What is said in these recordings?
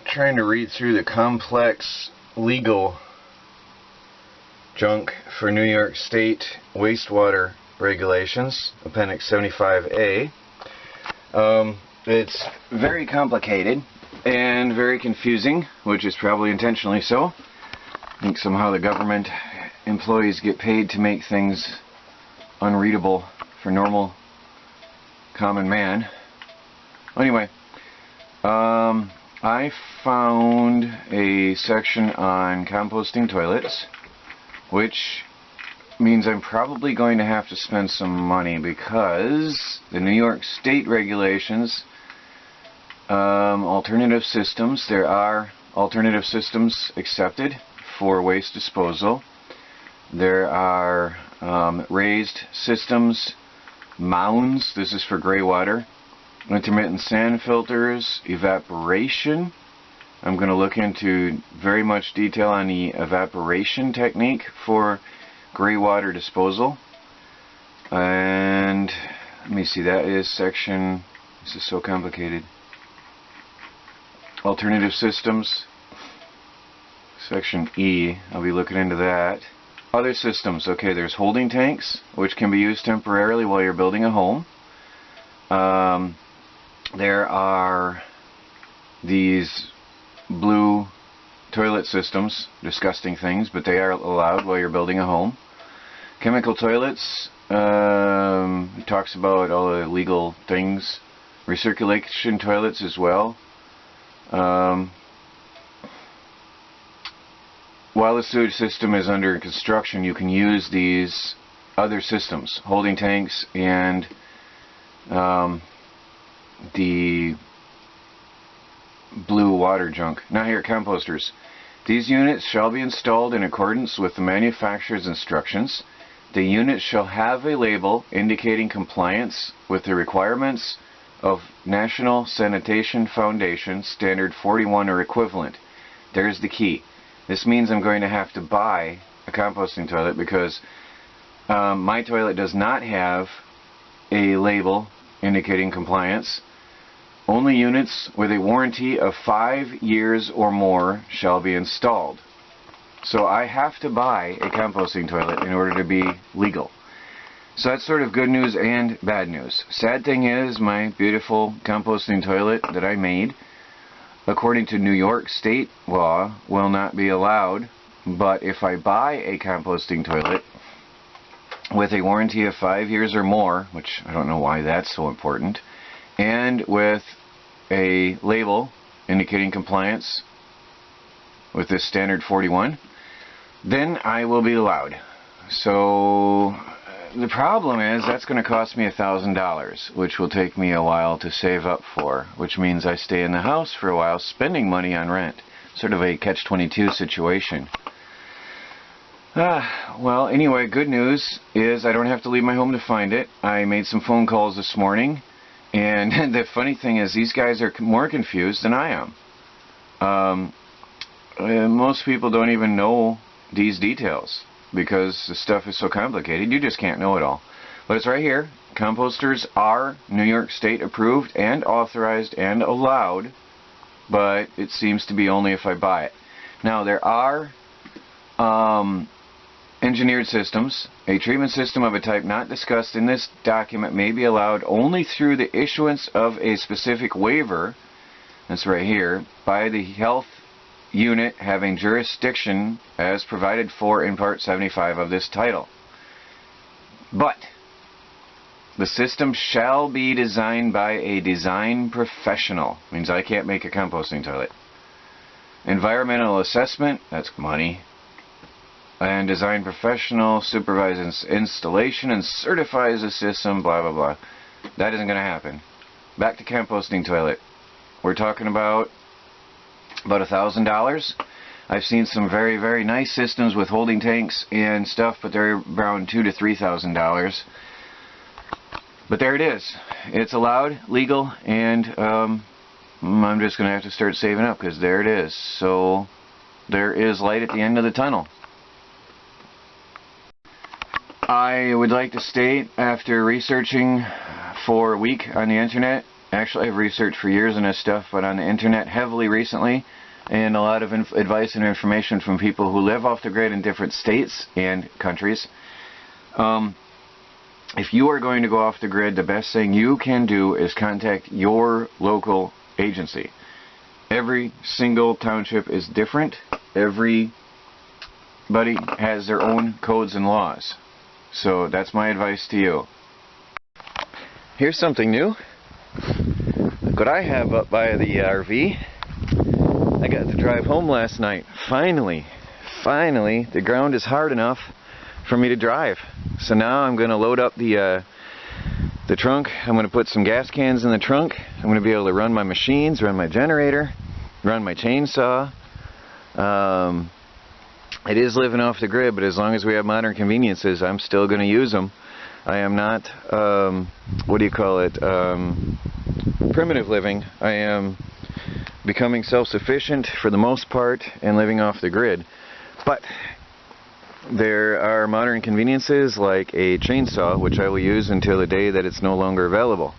trying to read through the complex legal junk for New York State wastewater regulations, Appendix 75A. It's very complicated and very confusing, which is probably intentionally so. I think somehow the government employees get paid to make things unreadable for normal common man. Anyway, I found a section on composting toilets, which means I'm probably going to have to spend some money because the New York State regulations, alternative systems, there are alternative systems accepted for waste disposal. There are raised systems, mounds, this is for gray water, intermittent sand filters, evaporation. I'm going to look into very much detail on the evaporation technique for gray water disposal. And let me see, that is section, this is so complicated. Alternative systems, section E, I'll be looking into that. Other systems, okay, there's holding tanks, which can be used temporarily while you're building a home. There are these blue toilet systems, disgusting things, but they are allowed while you're building a home. Chemical toilets, it talks about all the legal things. Recirculation toilets as well. While the sewage system is under construction, you can use these other systems, holding tanks and the blue water junk. Now here, composters. These units shall be installed in accordance with the manufacturer's instructions. The unit shall have a label indicating compliance with the requirements of National Sanitation Foundation Standard 41 or equivalent. There's the key. This means I'm going to have to buy a composting toilet because my toilet does not have a label indicating compliance. Only units with a warranty of 5 years or more shall be installed. So I have to buy a composting toilet in order to be legal. So that's sort of good news and bad news. Sad thing is, my beautiful composting toilet that I made, according to New York State law, will not be allowed. But if I buy a composting toilet with a warranty of 5 years or more, which I don't know why that's so important, and with a label indicating compliance with this standard 41, then I will be allowed. So the problem is that's going to cost me $1,000, which will take me a while to save up for, which means I stay in the house for a while spending money on rent. Sort of a catch-22 situation. Well, anyway, good news is I don't have to leave my home to find it. I made some phone calls this morning, and the funny thing is these guys are more confused than I am. Most people don't even know these details because the stuff is so complicated. You just can't know it all. But it's right here. Composters are New York State approved and authorized and allowed, but it seems to be only if I buy it. Now, there are engineered systems. A treatment system of a type not discussed in this document may be allowed only through the issuance of a specific waiver, that's right here, by the health unit having jurisdiction as provided for in Part 75 of this title. But the system shall be designed by a design professional. Means I can't make a composting toilet. Environmental assessment, that's money. And design professional supervises installation and certifies the system, blah blah blah. That isn't going to happen. Back to composting toilet. We're talking about $1,000. I've seen some very, very nice systems with holding tanks and stuff, but they're around $2,000 to $3,000. But there it is. It's allowed, legal, and I'm just going to have to start saving up because there it is. So there is light at the end of the tunnel. I would like to state, after researching for a week on the internet Actually, I've researched for years on this stuff, but on the internet heavily recently, and a lot of advice and information from people who live off the grid in different states and countries. If you are going to go off the grid, the best thing you can do is contact your local agency. Every single township is different. Everybody has their own codes and laws. So that's my advice to you. Here's something new. Look what I have up by the RV. I got to drive home last night. Finally, the ground is hard enough for me to drive. So now I'm going to load up the trunk. I'm going to put some gas cans in the trunk. I'm going to be able to run my machines, run my generator, run my chainsaw. It is living off the grid, but as long as we have modern conveniences, I'm still going to use them. I am not, primitive living. I am becoming self-sufficient for the most part and living off the grid. But there are modern conveniences like a chainsaw, which I will use until the day that it's no longer available.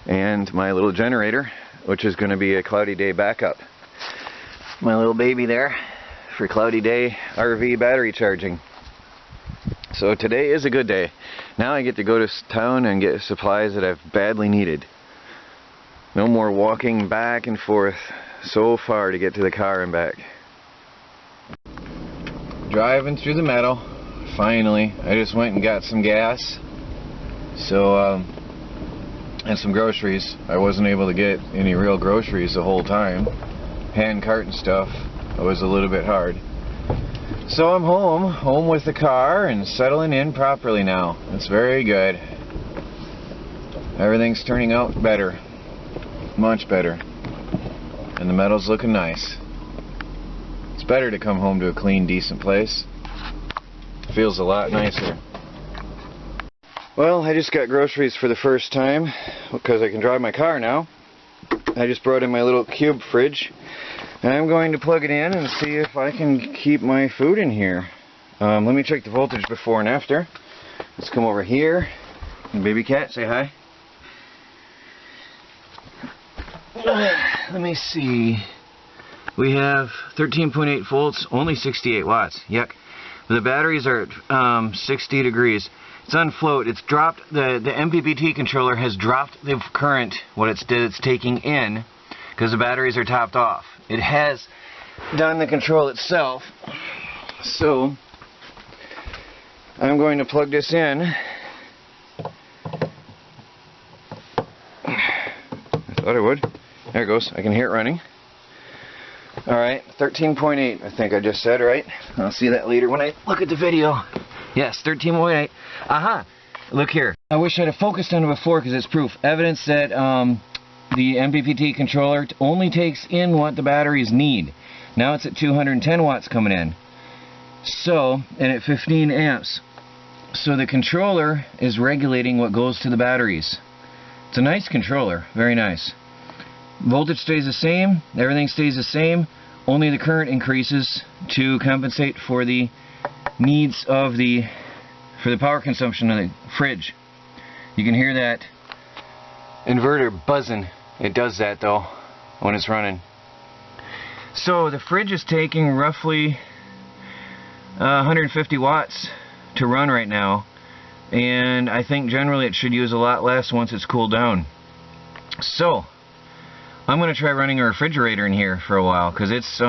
And my little generator, which is going to be a cloudy day backup. My little baby there for cloudy day RV battery charging. So today is a good day. Now I get to go to town and get supplies that I've badly needed. No more walking back and forth so far to get to the car and back. Driving through the meadow, finally. I just went and got some gas. So, and some groceries. I wasn't able to get any real groceries the whole time. Hand cart and stuff. It was a little bit hard. So I'm home with the car and settling in properly now. It's very good. Everything's turning out better. Much better. And the meadow's looking nice. It's better to come home to a clean, decent place. Feels a lot nicer. Well, I just got groceries for the first time because I can drive my car now. I just brought in my little cube fridge. And I'm going to plug it in and see if I can keep my food in here. Let me check the voltage before and after. Let's come over here. Baby cat, say hi. Let me see. We have 13.8 volts, only 68 watts. Yuck. The batteries are at 60 degrees. It's on float. It's dropped. The MPPT controller has dropped the current, what it's taking in, because the batteries are topped off. It has done the control itself. So I'm going to plug this in. I thought I would. There it goes. I can hear it running. Alright, 13.8 I think I just said, right? I'll see that later when I look at the video. Yes, 13.8. Aha! Look here. I wish I'd have focused on it before because it's proof. Evidence that the MPPT controller only takes in what the batteries need. Now it's at 210 watts coming in. So, and at 15 amps. So the controller is regulating what goes to the batteries. It's a nice controller, very nice. Voltage stays the same, everything stays the same, only the current increases to compensate for the needs of the power consumption of the fridge. You can hear that inverter buzzing. It does that though when it's running. So the fridge is taking roughly 150 watts to run right now, and I think generally it should use a lot less once it's cooled down. So I'm going to try running a refrigerator in here for a while because it's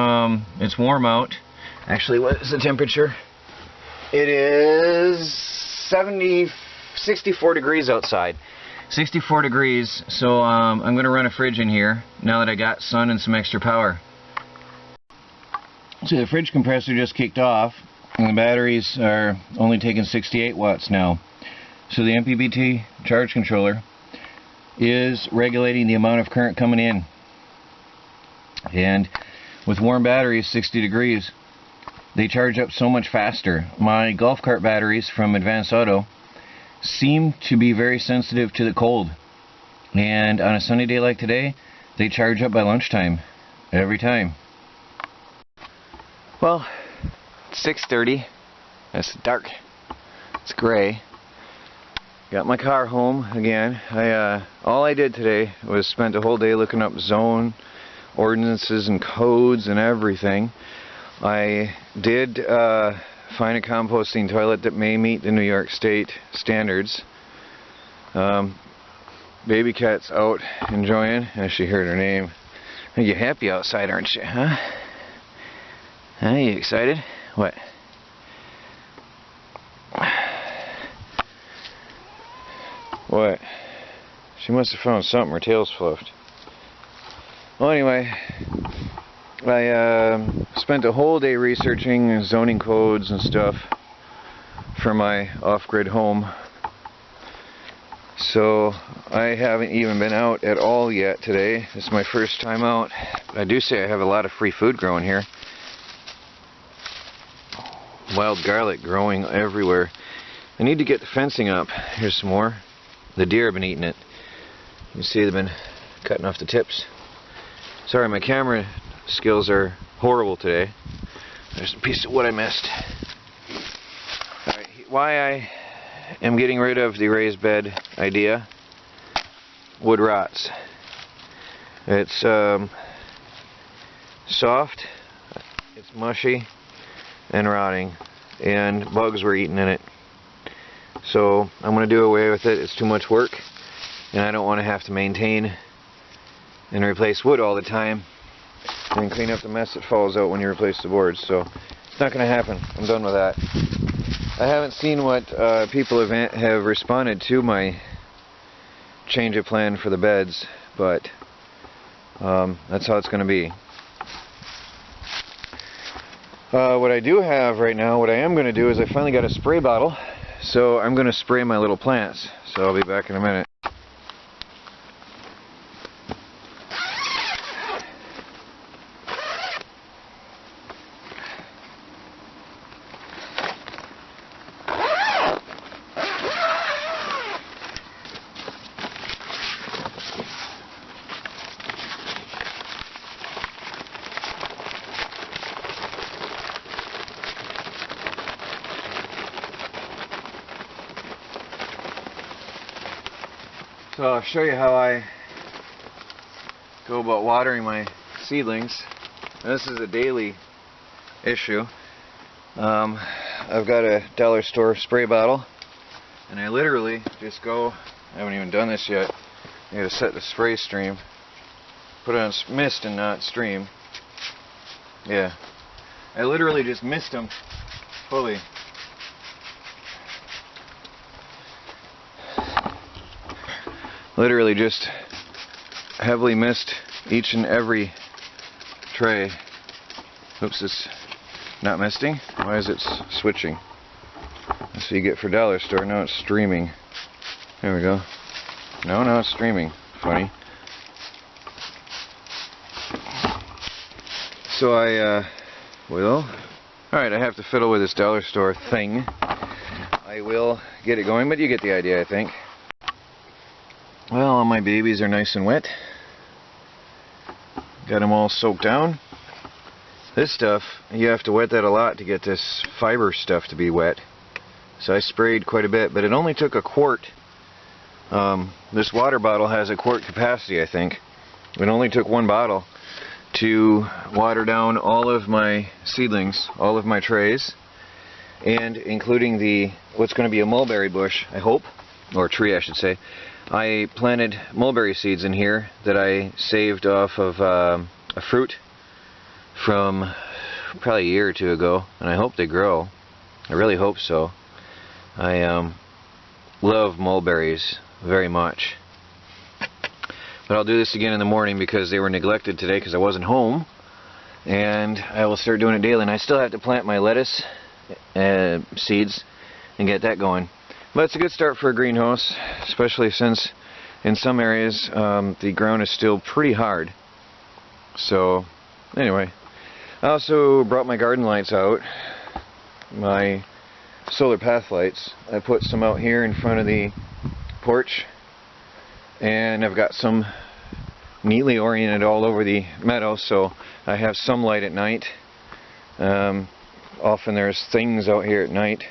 warm out. Actually, what is the temperature? It is 64 degrees outside. 64 degrees, so I'm going to run a fridge in here now that I got sun and some extra power. So the fridge compressor just kicked off and the batteries are only taking 68 watts now. So the MPPT charge controller is regulating the amount of current coming in. And with warm batteries, 60 degrees, they charge up so much faster. My golf cart batteries from Advanced Auto seem to be very sensitive to the cold. And on a sunny day like today, they charge up by lunchtime every time. Well, it's 6:30. It's dark. It's gray. Got my car home again. All I did today was spent a whole day looking up zone ordinances and codes and everything. I did find a composting toilet that may meet the New York State standards. Baby cat's out enjoying, as she heard her name. You're happy outside, aren't you, huh? Huh, you excited? What? What? She must have found something. Her tail's fluffed. Well, anyway, I spent a whole day researching zoning codes and stuff for my off-grid home. So I haven't even been out at all yet today. This is my first time out. I do say I have a lot of free food growing here. Wild garlic growing everywhere. I need to get the fencing up. Here's some more. The deer have been eating it. You can see they've been cutting off the tips. Sorry, my camera skills are horrible today. There's a piece of wood I missed. Alright, why I am getting rid of the raised bed idea. Wood rots. It's soft, it's mushy and rotting, and bugs were eating in it. So I'm going to do away with it. It's too much work, and I don't want to have to maintain and replace wood all the time and clean up the mess that falls out when you replace the boards. So it's not going to happen. I'm done with that. I haven't seen what people have responded to my change of plan for the beds, but that's how it's going to be. What I do have right now, what I am going to do is I finally got a spray bottle, so I'm going to spray my little plants. So I'll be back in a minute. So I'll show you how I go about watering my seedlings. This is a daily issue. I've got a dollar store spray bottle, and I literally just go, I haven't even done this yet, I gotta set the spray stream, put it on mist and not stream. Yeah, I literally just mist them fully. Literally just heavily mist each and every tray. Oops, it's not misting. Why is it switching? That's what you get for dollar store. Now it's streaming. There we go. No, now it's streaming. Funny. So I will. Alright, I have to fiddle with this dollar store thing. I will get it going, but you get the idea, I think. Well, all my babies are nice and wet. Got them all soaked down. This stuff, you have to wet that a lot to get this fiber stuff to be wet. So I sprayed quite a bit, but it only took a quart. This water bottle has a quart capacity, I think. It only took one bottle to water down all of my seedlings, all of my trays, and including what's going to be a mulberry bush, I hope, or tree I should say. I planted mulberry seeds in here that I saved off of a fruit from probably a year or two ago, and I hope they grow. I really hope so. I love mulberries very much. But I'll do this again in the morning because they were neglected today because I wasn't home, and I will start doing it daily. And I still have to plant my lettuce seeds and get that going. But it's a good start for a greenhouse, especially since in some areas the ground is still pretty hard. So anyway, I also brought my garden lights out, my solar path lights. I put some out here in front of the porch, and I've got some neatly oriented all over the meadow, so I have some light at night. Often there's things out here at night.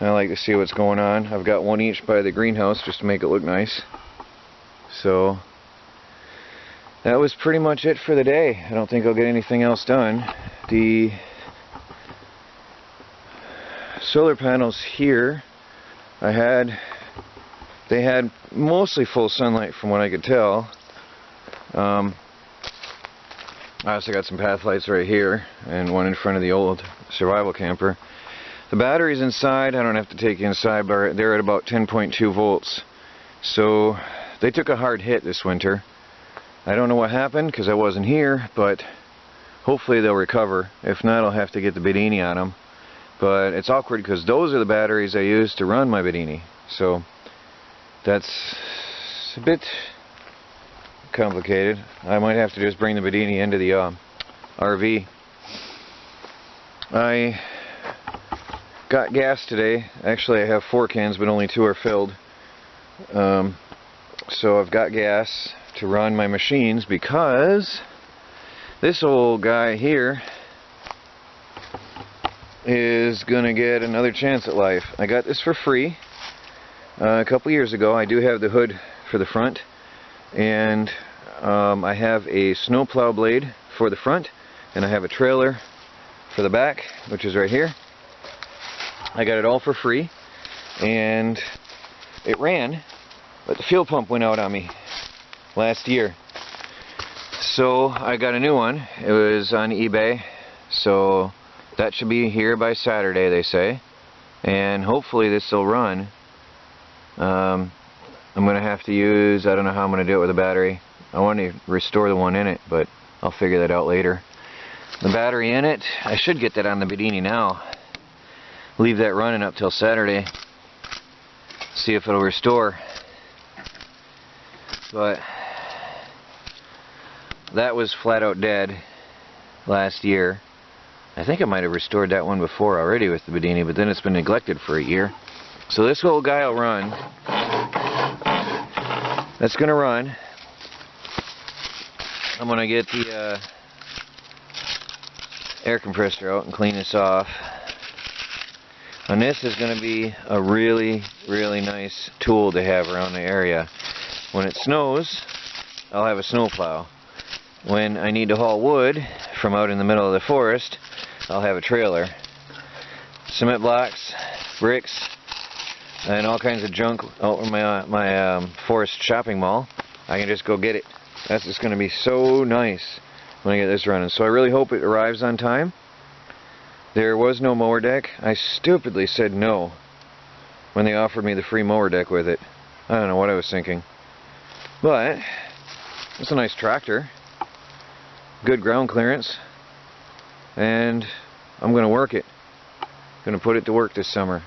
I like to see what's going on. I've got one each by the greenhouse just to make it look nice. So that was pretty much it for the day. I don't think I'll get anything else done. The solar panels here, they had mostly full sunlight from what I could tell. I also got some path lights right here and one in front of the old survival camper. The batteries inside, I don't have to take inside, but they're at about 10.2 volts. So they took a hard hit this winter. I don't know what happened because I wasn't here, but hopefully they'll recover. If not, I'll have to get the Bedini on them. But it's awkward because those are the batteries I use to run my Bedini. So that's a bit complicated. I might have to just bring the Bedini into the RV. I got gas today. Actually, I have 4 cans, but only 2 are filled. So I've got gas to run my machines because this old guy here is gonna get another chance at life. I got this for free a couple years ago. I do have the hood for the front, and I have a snowplow blade for the front, and I have a trailer for the back, which is right here. I got it all for free, and it ran, but the fuel pump went out on me last year. So I got a new one. It was on eBay, so that should be here by Saturday, they say, and hopefully this will run. I'm going to have to use, I don't know how I'm going to do it with the battery. I want to restore the one in it, but I'll figure that out later. The battery in it, I should get that on the Bedini now. Leave that running up till Saturday. See if it'll restore. But that was flat out dead last year. I think I might have restored that one before already with the Bedini, but then it's been neglected for a year. So this little guy will run. That's going to run. I'm going to get the air compressor out and clean this off. And this is going to be a really, really nice tool to have around the area. When it snows, I'll have a snowplow. When I need to haul wood from out in the middle of the forest, I'll have a trailer. Cement blocks, bricks, and all kinds of junk out in my forest shopping mall. I can just go get it. That's just going to be so nice when I get this running. So I really hope it arrives on time. There was no mower deck. I stupidly said no when they offered me the free mower deck with it. I don't know what I was thinking. But it's a nice tractor. Good ground clearance. And I'm going to work it. Going to put it to work this summer.